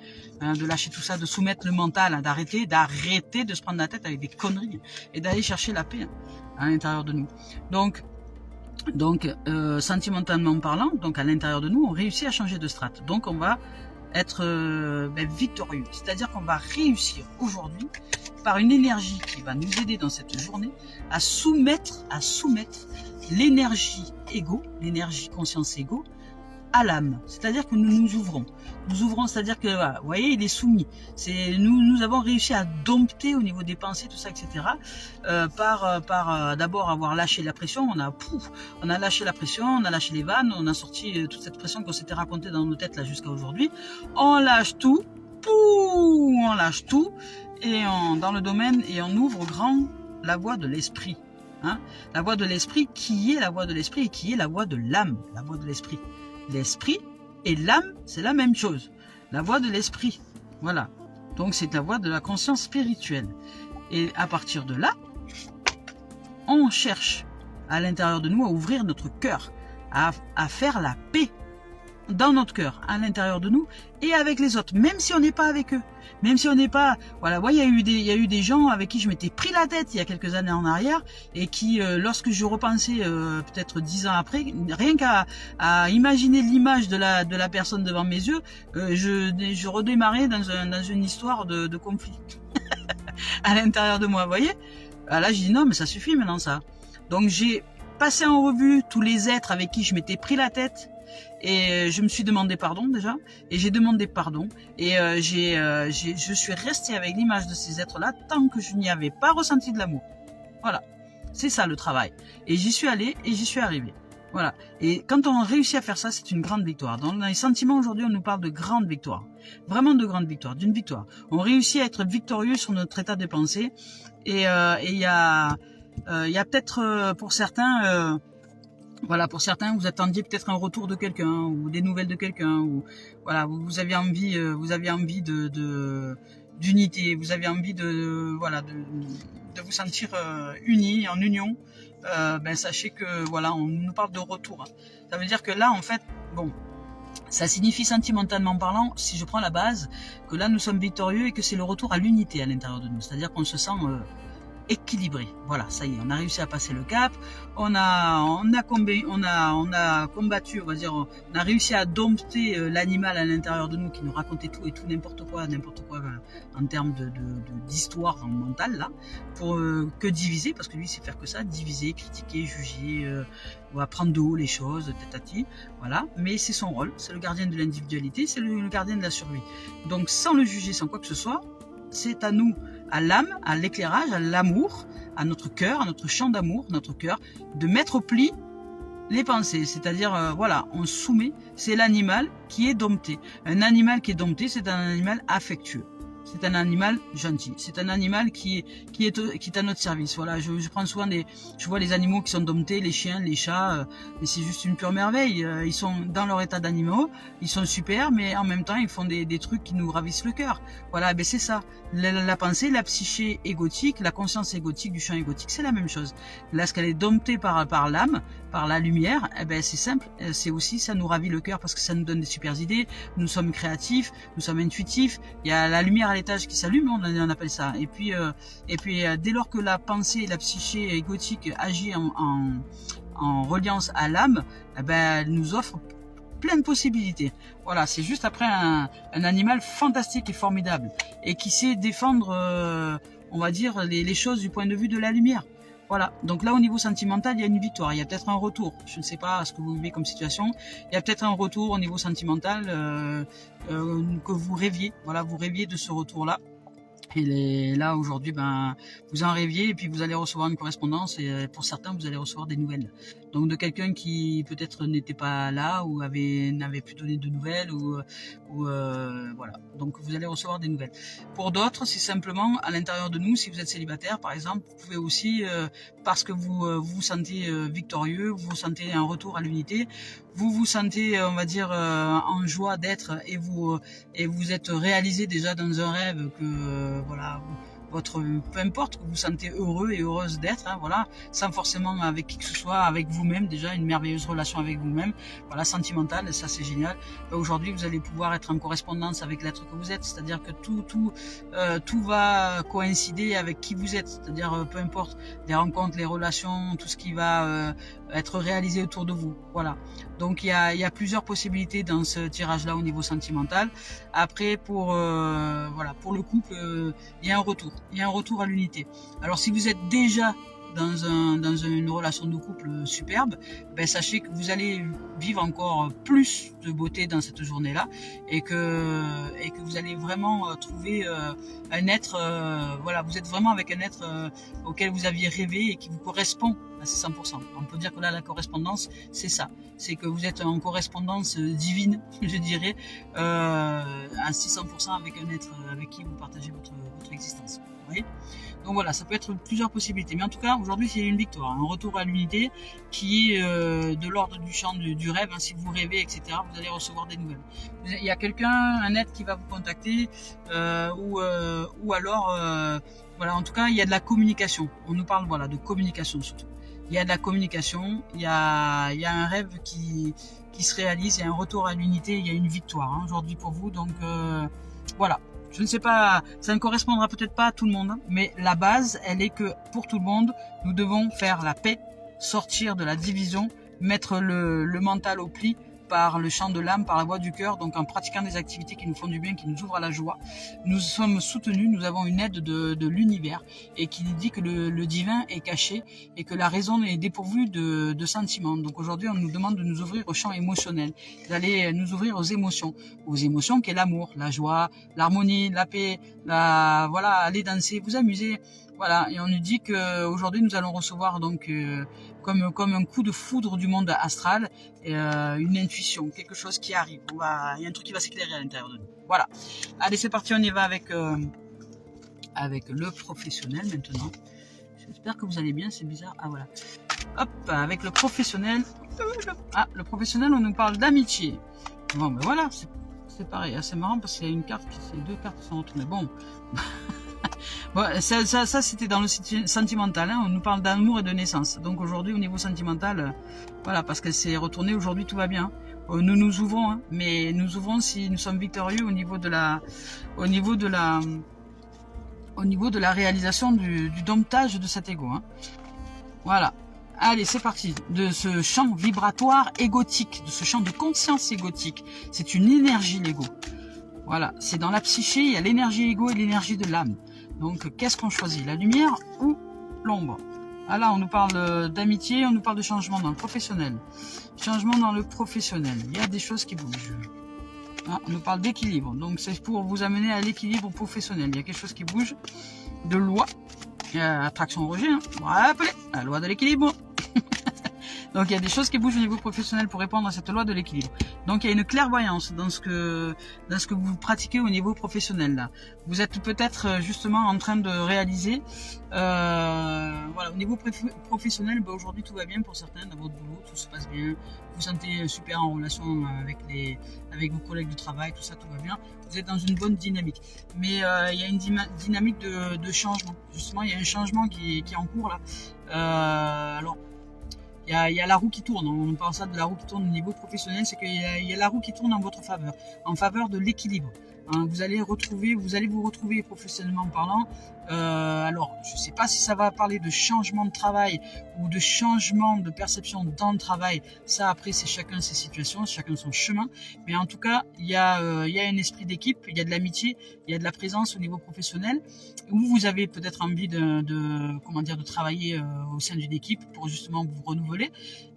A: tout ça, de soumettre le mental, hein, d'arrêter de se prendre la tête avec des conneries et d'aller chercher la paix, hein, à l'intérieur de nous. Donc sentimentalement parlant, donc à l'intérieur de nous, on réussit à changer de strate. Donc on va être victorieux. C'est-à-dire qu'on va réussir aujourd'hui par une énergie qui va nous aider dans cette journée à soumettre l'énergie égo, l'énergie conscience égo à l'âme. C'est-à-dire que nous nous ouvrons. Nous ouvrons, c'est-à-dire que, voilà, vous voyez, il est soumis. Nous avons réussi à dompter au niveau des pensées, tout ça, etc. Par d'abord avoir lâché la pression. On a lâché la pression, on a lâché les vannes, on a sorti toute cette pression qu'on s'était racontée dans nos têtes là jusqu'à aujourd'hui. On lâche tout, on lâche tout, et dans le domaine, et on ouvre grand la voie de l'esprit. Hein, la voie de l'esprit qui est la voie de l'esprit et qui est la voie de l'âme, la voie de l'esprit. L'esprit et l'âme, c'est la même chose. La voie de l'esprit. Voilà. Donc, c'est la voie de la conscience spirituelle. Et à partir de là, on cherche à l'intérieur de nous à ouvrir notre cœur, à faire la paix dans notre cœur, à l'intérieur de nous et avec les autres, même si on n'est pas avec eux. Même si on n'est pas... Voilà, il y a eu des gens avec qui je m'étais pris la tête il y a quelques années en arrière et qui, lorsque je repensais peut-être 10 ans après, rien qu'à imaginer l'image de la personne devant mes yeux, je redémarrais dans une histoire de conflit à l'intérieur de moi, vous voyez. Là, j'ai dit non, mais ça suffit maintenant ça. Donc j'ai passé en revue tous les êtres avec qui je m'étais pris la tête. Et je me suis demandé pardon déjà, et j'ai demandé pardon, et je suis restée avec l'image de ces êtres-là tant que je n'y avais pas ressenti de l'amour. Voilà, c'est ça le travail. Et j'y suis allée et j'y suis arrivée. Voilà. Et quand on réussit à faire ça, c'est une grande victoire. Dans les sentiments aujourd'hui, on nous parle de grande victoire, vraiment de grande victoire, d'une victoire. On réussit à être victorieux sur notre état de pensée, et il y a peut-être pour certains. Voilà, pour certains, vous attendiez peut-être un retour de quelqu'un ou des nouvelles de quelqu'un, ou voilà, vous aviez envie d'unité, vous avez envie de vous sentir unis, en union. Sachez que voilà, on nous parle de retour. Ça veut dire que là, en fait, bon, Ça signifie sentimentalement parlant, si je prends la base, que là nous sommes victorieux et que c'est le retour à l'unité à l'intérieur de nous. C'est-à-dire qu'on se sent équilibré. Voilà, ça y est, on a réussi à passer le cap. On a combattu, on va dire, on a réussi à dompter l'animal à l'intérieur de nous qui nous racontait tout et tout n'importe quoi en termes d'histoire mentale là, pour que diviser, parce que lui il sait faire que ça, diviser, critiquer, juger, on va prendre de haut les choses, tati, voilà. Mais c'est son rôle, c'est le gardien de l'individualité, c'est le gardien de la survie. Donc sans le juger, sans quoi que ce soit, c'est à nous, à l'âme, à l'éclairage, à l'amour, à notre cœur, à notre champ d'amour, notre cœur, de mettre au pli les pensées. C'est-à-dire, voilà, on soumet, c'est l'animal qui est dompté. Un animal qui est dompté, c'est un animal affectueux. C'est un animal gentil. C'est un animal qui est à notre service. Voilà, je prends souvent je vois les animaux qui sont domptés, les chiens, les chats, mais c'est juste une pure merveille. Ils sont dans leur état d'animaux, ils sont super, mais en même temps, ils font des trucs qui nous ravissent le cœur. Voilà, ben c'est ça. La pensée, la psyché égotique, la conscience égotique du champ égotique, c'est la même chose. Lorsqu'elle est domptée par l'âme, par la lumière, eh ben c'est simple, c'est aussi, ça nous ravit le cœur parce que ça nous donne des super idées, nous sommes créatifs, nous sommes intuitifs, il y a la lumière à l'étage qui s'allume, on appelle ça. Et puis dès lors que la pensée, la psyché égotique agit en reliance à l'âme, eh ben elle nous offre plein de possibilités. Voilà, c'est juste après un animal fantastique et formidable et qui sait défendre, on va dire, les choses du point de vue de la lumière. Voilà, donc là au niveau sentimental, il y a une victoire, il y a peut-être un retour. Je ne sais pas ce que vous vivez comme situation. Il y a peut-être un retour au niveau sentimental que vous rêviez. Voilà, vous rêviez de ce retour-là. Et là aujourd'hui, ben vous en rêviez et puis vous allez recevoir une correspondance et pour certains vous allez recevoir des nouvelles. Donc de quelqu'un qui peut-être n'était pas là ou n'avait plus donné de nouvelles ou voilà. Donc vous allez recevoir des nouvelles. Pour d'autres, c'est simplement à l'intérieur de nous. Si vous êtes célibataire, par exemple, vous pouvez aussi parce que vous vous sentez victorieux, vous vous sentez un retour à l'unité, vous vous sentez, on va dire, en joie d'être et vous êtes réalisé déjà dans un rêve que voilà. Peu importe, que vous sentez heureux et heureuse d'être, hein, voilà, sans forcément avec qui que ce soit, avec vous-même déjà, une merveilleuse relation avec vous-même, voilà, sentimentale, ça c'est génial. Aujourd'hui, vous allez pouvoir être en correspondance avec l'être que vous êtes, c'est-à-dire que tout va coïncider avec qui vous êtes, c'est-à-dire peu importe les rencontres, les relations, tout ce qui va être réalisé autour de vous, voilà. Donc il y a plusieurs possibilités dans ce tirage-là au niveau sentimental. Après pour le couple, il y a un retour. Il y a un retour à l'unité. Alors si vous êtes déjà dans une relation de couple superbe, ben sachez que vous allez vivre encore plus de beauté dans cette journée-là et que vous allez vraiment trouver un être, voilà, vous êtes vraiment avec un être auquel vous aviez rêvé et qui vous correspond à 100%. On peut dire que là, la correspondance, c'est ça. C'est que vous êtes en correspondance divine, je dirais, à 600% avec un être avec qui vous partagez votre existence. Vous voyez ? Donc voilà, ça peut être plusieurs possibilités. Mais en tout cas, aujourd'hui, c'est une victoire, un retour à l'unité qui est de l'ordre du champ du rêve. Hein, si vous rêvez, etc., vous allez recevoir des nouvelles. Il y a quelqu'un, un être qui va vous contacter ou alors, voilà, en tout cas, il y a de la communication. On nous parle, voilà, de communication surtout. Il y a de la communication, il y a un rêve qui se réalise, il y a un retour à l'unité, il y a une victoire hein, aujourd'hui pour vous. Donc voilà. Je ne sais pas, ça ne correspondra peut-être pas à tout le monde, mais la base, elle est que pour tout le monde, nous devons faire la paix, sortir de la division, mettre le mental au pli par le chant de l'âme, par la voix du cœur, donc en pratiquant des activités qui nous font du bien, qui nous ouvrent à la joie. Nous sommes soutenus, nous avons une aide de l'univers et qui dit que le divin est caché et que la raison est dépourvue de sentiments. Donc aujourd'hui, on nous demande de nous ouvrir au champ émotionnel, d'aller nous ouvrir aux émotions qui est l'amour, la joie, l'harmonie, la paix, voilà, aller danser, vous amuser. Voilà, et on nous dit que aujourd'hui nous allons recevoir donc comme un coup de foudre du monde astral, une intuition, quelque chose qui arrive. Il y a un truc qui va s'éclairer à l'intérieur de nous. Voilà. Allez, c'est parti, on y va avec le professionnel maintenant. J'espère que vous allez bien, c'est bizarre. Ah voilà. Hop, avec le professionnel. Ah, le professionnel, on nous parle d'amitié. Bon, ben voilà, c'est pareil. C'est marrant parce qu'il y a une carte, ces deux cartes sont retournées. Bon. Bon, ça c'était dans le sentimental, hein, on nous parle d'amour et de naissance. Donc aujourd'hui au niveau sentimental, voilà, parce qu'elle s'est retournée, aujourd'hui tout va bien. nous nous ouvrons, hein, mais nous ouvrons si nous sommes victorieux au niveau de la réalisation du domptage de cet ego. Hein. Voilà. Allez, c'est parti. De ce champ vibratoire égotique, de ce champ de conscience égotique. C'est une énergie, l'ego. Voilà. C'est dans la psyché, il y a l'énergie égo et l'énergie de l'âme. Donc, qu'est-ce qu'on choisit? La lumière ou l'ombre? Ah là, on nous parle d'amitié, on nous parle de changement dans le professionnel. Changement dans le professionnel. Il y a des choses qui bougent. Ah, on nous parle d'équilibre. Donc, c'est pour vous amener à l'équilibre professionnel. Il y a quelque chose qui bouge. De loi. Attraction-rejet. Hein. On va appeler la loi de l'équilibre. Donc, il y a des choses qui bougent au niveau professionnel pour répondre à cette loi de l'équilibre. Donc, il y a une clairvoyance dans ce que vous pratiquez au niveau professionnel. Là. Vous êtes peut-être justement en train de réaliser, voilà, au niveau professionnel, bah, aujourd'hui tout va bien pour certains dans votre boulot, tout se passe bien, vous vous sentez super en relation avec vos collègues de travail, tout ça, tout va bien. Vous êtes dans une bonne dynamique. Mais il y a une dynamique de changement. Justement, il y a un changement qui est en cours là. Alors, il y a la roue qui tourne, on parle ça de la roue qui tourne au niveau professionnel, c'est qu'il y a la roue qui tourne en votre faveur, en faveur de l'équilibre. Hein, vous allez vous retrouver professionnellement parlant. Alors, je ne sais pas si ça va parler de changement de travail ou de changement de perception dans le travail. Ça, après, c'est chacun ses situations, chacun son chemin. Mais en tout cas, il y a un esprit d'équipe, il y a de l'amitié, il y a de la présence au niveau professionnel, où vous avez peut-être envie de travailler au sein d'une équipe pour justement vous renouveler.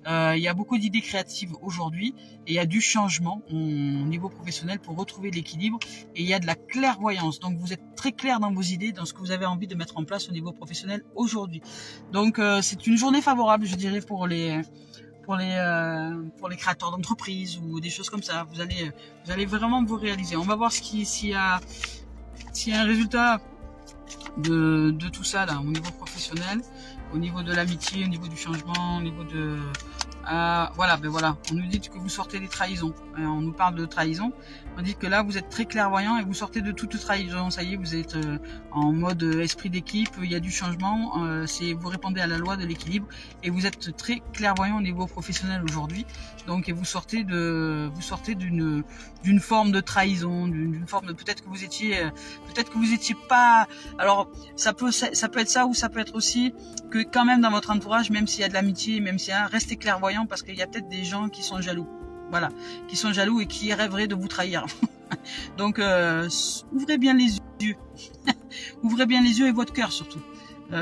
A: Il y a beaucoup d'idées créatives aujourd'hui et il y a du changement au niveau professionnel pour retrouver l'équilibre et il y a de la clairvoyance. Donc vous êtes très clair dans vos idées, dans ce que vous avez envie de mettre en place au niveau professionnel aujourd'hui. Donc c'est une journée favorable, je dirais, pour les créateurs d'entreprises ou des choses comme ça. Vous allez vraiment vous réaliser. On va voir s'il y a un résultat de tout ça là au niveau professionnel, au niveau de l'amitié, au niveau du changement, au niveau de voilà, on nous dit que vous sortez des trahisons. On nous parle de trahison. On dit que là vous êtes très clairvoyant et vous sortez de toute trahison. Ça y est, vous êtes en mode esprit d'équipe. Il y a du changement. Vous répondez à la loi de l'équilibre et vous êtes très clairvoyant au niveau professionnel aujourd'hui. Donc, et vous sortez d'une forme de trahison, d'une forme de peut-être que vous étiez pas. Alors, ça peut être ça ou ça peut être aussi que quand même dans votre entourage, même s'il y a de l'amitié, même s'il y a, restez clairvoyant parce qu'il y a peut-être des gens qui sont jaloux. Voilà, qui sont jaloux et qui rêveraient de vous trahir. Donc, ouvrez bien les yeux. Ouvrez bien les yeux et votre cœur surtout.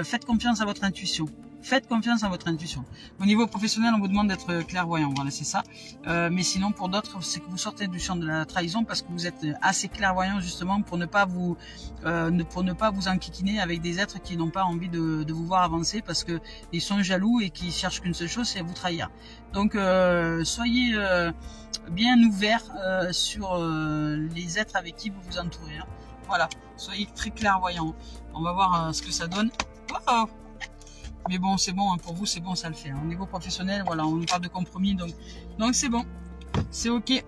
A: Faites confiance à votre intuition. Faites confiance à votre intuition. Au niveau professionnel, on vous demande d'être clairvoyant. Voilà, c'est ça. Mais sinon, pour d'autres, c'est que vous sortez du champ de la trahison parce que vous êtes assez clairvoyant justement pour ne pas vous enquiquiner avec des êtres qui n'ont pas envie de vous voir avancer parce que ils sont jaloux et qui cherchent qu'une seule chose, c'est à vous trahir. Donc, soyez bien ouverts sur les êtres avec qui vous vous entourez. Hein. Voilà, soyez très clairvoyants. On va voir ce que ça donne. Oh, mais bon, c'est bon, hein, pour vous, c'est bon, ça le fait. Hein. Au niveau professionnel, voilà, on nous parle de compromis, donc c'est bon, c'est ok.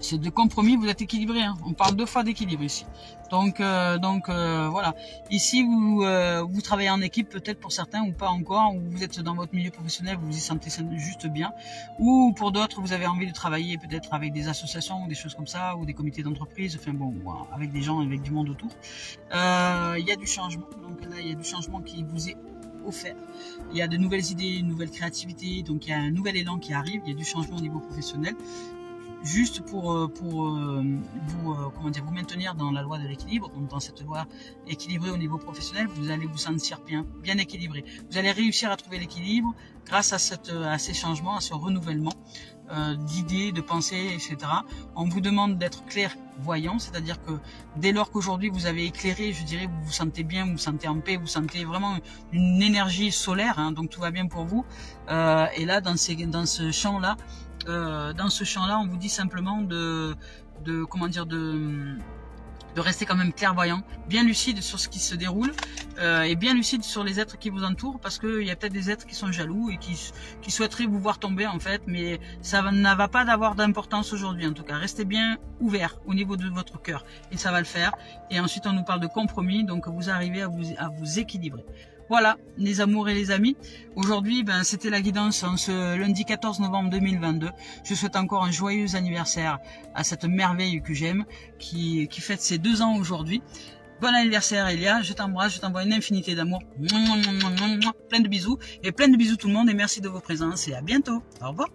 A: C'est de compromis, vous êtes équilibré. Hein. On parle 2 fois d'équilibre ici. Donc voilà. Ici, vous travaillez en équipe, peut-être pour certains ou pas encore, ou vous êtes dans votre milieu professionnel, vous vous y sentez juste bien. Ou pour d'autres, vous avez envie de travailler peut-être avec des associations ou des choses comme ça, ou des comités d'entreprise, enfin bon, avec des gens, avec du monde autour. Il y a du changement. Donc là, il y a du changement qui vous est offert. Il y a de nouvelles idées, une nouvelle créativité, donc il y a un nouvel élan qui arrive, il y a du changement au niveau professionnel, juste pour vous maintenir dans la loi de l'équilibre, donc dans cette loi équilibrée au niveau professionnel, vous allez vous sentir bien équilibré. Vous allez réussir à trouver l'équilibre grâce à ces changements, à ce renouvellement d'idées, de pensées, etc. On vous demande d'être clairvoyant, c'est-à-dire que dès lors qu'aujourd'hui vous avez éclairé, je dirais, vous vous sentez bien, vous vous sentez en paix, vous sentez vraiment une énergie solaire, hein, donc tout va bien pour vous. Et là, dans ce champ-là, on vous dit simplement de rester quand même clairvoyant, bien lucide sur ce qui se déroule, et bien lucide sur les êtres qui vous entourent, parce qu'il y a peut-être des êtres qui sont jaloux et qui souhaiteraient vous voir tomber en fait, mais ça ne va pas d'avoir d'importance aujourd'hui en tout cas. Restez bien ouvert au niveau de votre cœur et ça va le faire. Et ensuite on nous parle de compromis, donc vous arrivez à vous équilibrer. Voilà les amours et les amis, aujourd'hui c'était la guidance en ce lundi 14 novembre 2022. Je souhaite encore un joyeux anniversaire à cette merveille que j'aime, qui fête ses 2 ans aujourd'hui. Bon anniversaire Elia, je t'embrasse, je t'envoie une infinité d'amour, plein de bisous, et plein de bisous tout le monde, et merci de vos présences, et à bientôt, au revoir.